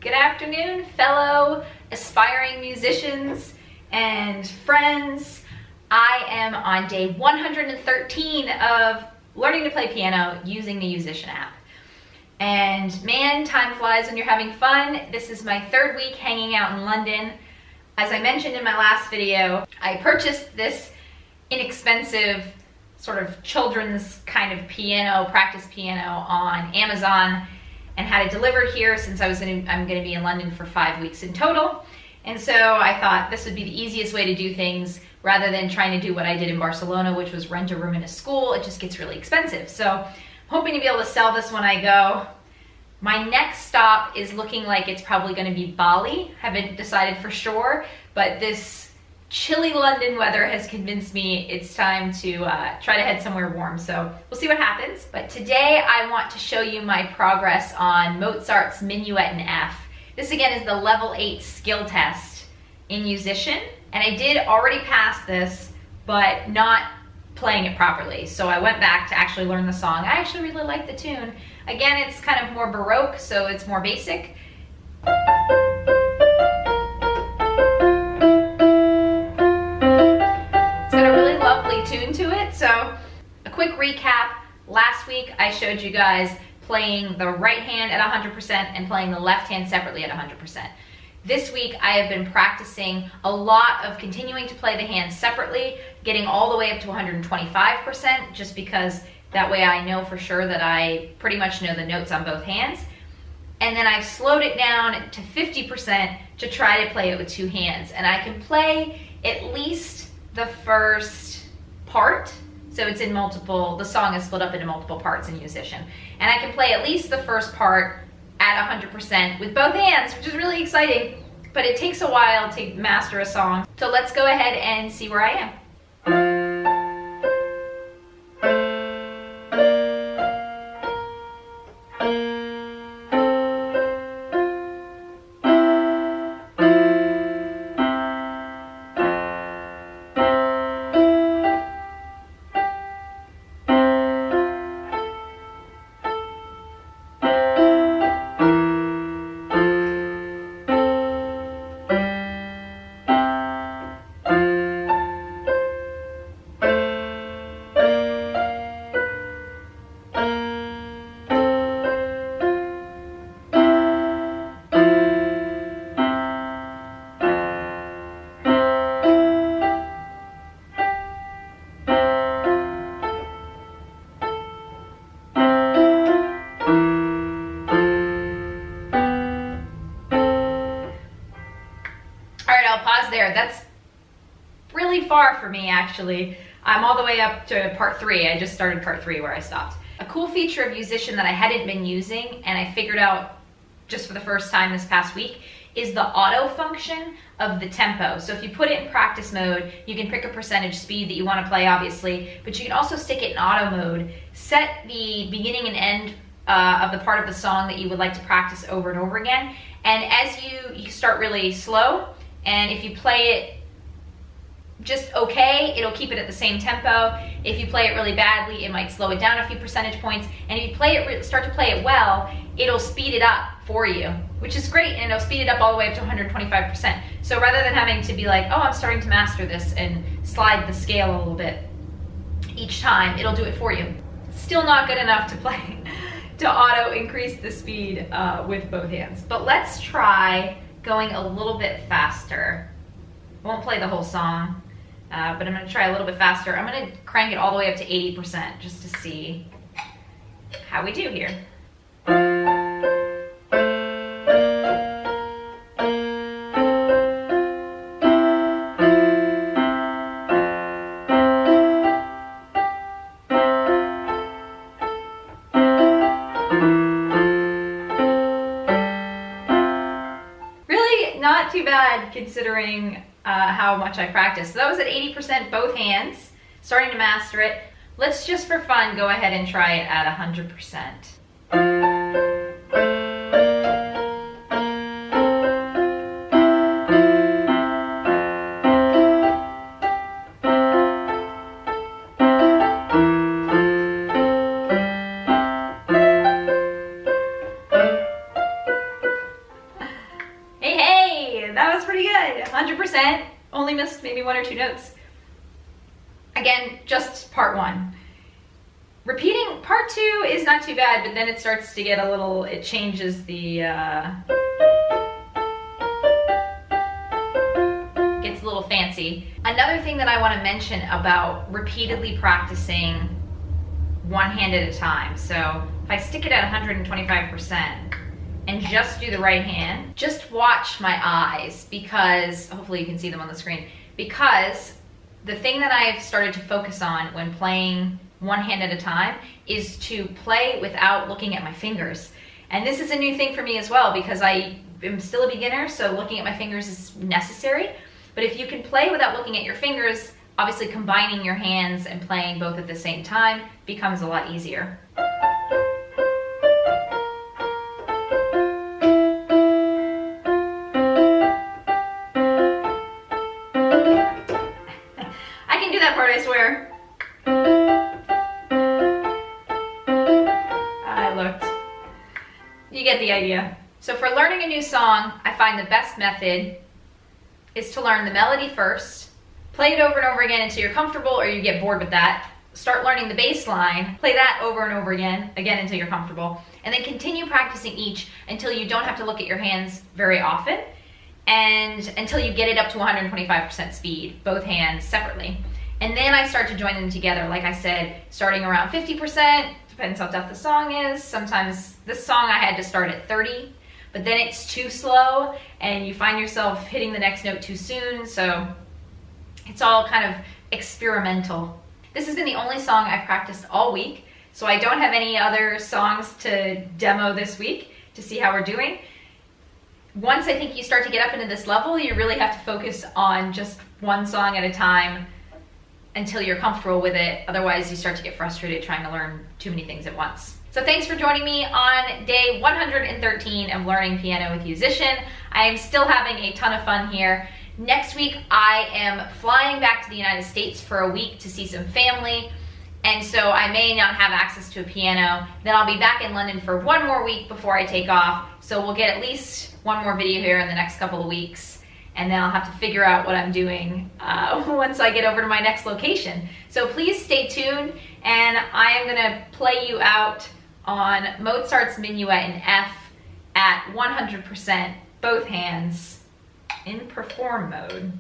Good afternoon, fellow aspiring musicians and friends. I am on day 113 of learning to play piano using the Yousician app. And man, time flies when you're having fun. This is my third week hanging out in London. As I mentioned in my last video, I purchased this inexpensive sort of children's kind of piano, practice piano on Amazon, and had it delivered here since I'm gonna be in London for 5 weeks in total. And so I thought this would be the easiest way to do things rather than trying to do what I did in Barcelona, which was rent a room in a school. It just gets really expensive. So I'm hoping to be able to sell this when I go. My next stop is looking like it's probably gonna be Bali. Haven't decided for sure, but this chilly London weather has convinced me it's time to try to head somewhere warm. So we'll see what happens. But today I want to show you my progress on Mozart's Minuet in F. This again is the level 8 skill test in Yousician. And I did already pass this, but not playing it properly. So I went back to actually learn the song. I actually really like the tune. Again, it's kind of more Baroque, so it's more basic. Tune to it. So a quick recap. Last week I showed you guys playing the right hand at 100% and playing the left hand separately at 100%. This week I have been practicing a lot of continuing to play the hands separately, getting all the way up to 125%, just because that way I know for sure that I pretty much know the notes on both hands. And then I've slowed it down to 50% to try to play it with two hands. And I can play at least the first part, so it's in multiple, the song is split up into multiple parts in Yousician. And I can play at least the first part at 100% with both hands, which is really exciting, but it takes a while to master a song. So let's go ahead and see where I am. There, that's really far for me actually. I'm all the way up to part 3. I just started part 3 where I stopped. A cool feature of Yousician that I hadn't been using and I figured out just for the first time this past week is the auto function of the tempo. So if you put it in practice mode, you can pick a percentage speed that you want to play obviously, but you can also stick it in auto mode, set the beginning and end of the part of the song that you would like to practice over and over again, and as you start really slow, and if you play it just okay, it'll keep it at the same tempo. If you play it really badly, it might slow it down a few percentage points. And if you play it, start to play it well, it'll speed it up for you, which is great, and it'll speed it up all the way up to 125%. So rather than having to be like, oh, I'm starting to master this and slide the scale a little bit each time, it'll do it for you. Still not good enough to play, to auto increase the speed with both hands. But let's try going a little bit faster. I won't play the whole song, but I'm gonna try a little bit faster. I'm gonna crank it all the way up to 80% just to see how we do here. Not too bad considering how much I practiced. So that was at 80% both hands, starting to master it. Let's just for fun go ahead and try it at 100%. That was pretty good. 100%. Only missed maybe 1 or 2 notes. Again, just part 1. Repeating part 2 is not too bad, but then it starts to get a little, it changes the, gets a little fancy. Another thing that I want to mention about repeatedly practicing one hand at a time. So if I stick it at 125% and just do the right hand, just watch my eyes, because hopefully you can see them on the screen, because the thing that I've started to focus on when playing one hand at a time is to play without looking at my fingers. And this is a new thing for me as well, because I am still a beginner, so looking at my fingers is necessary. But if you can play without looking at your fingers, obviously combining your hands and playing both at the same time becomes a lot easier. I can do that part, I swear. You get the idea. So for learning a new song, I find the best method is to learn the melody first, play it over and over again until you're comfortable or you get bored with that. Start learning the bass line, play that over and over again until you're comfortable, and then continue practicing each until you don't have to look at your hands very often, and until you get it up to 125% speed, both hands separately. And then I start to join them together, like I said, starting around 50%, depends how tough the song is. Sometimes this song I had to start at 30, but then it's too slow and you find yourself hitting the next note too soon, so it's all kind of experimental. This has been the only song I've practiced all week, so I don't have any other songs to demo this week to see how we're doing. Once I think you start to get up into this level, you really have to focus on just one song at a time until you're comfortable with it. Otherwise, you start to get frustrated trying to learn too many things at once. So thanks for joining me on day 113 of Learning Piano with Yousician. I am still having a ton of fun here. Next week, I am flying back to the United States for a week to see some family, and so I may not have access to a piano. Then I'll be back in London for 1 more week before I take off, so we'll get at least 1 more video here in the next couple of weeks. And then I'll have to figure out what I'm doing once I get over to my next location. So please stay tuned, and I am gonna play you out on Mozart's Minuet in F at 100%, both hands, in perform mode.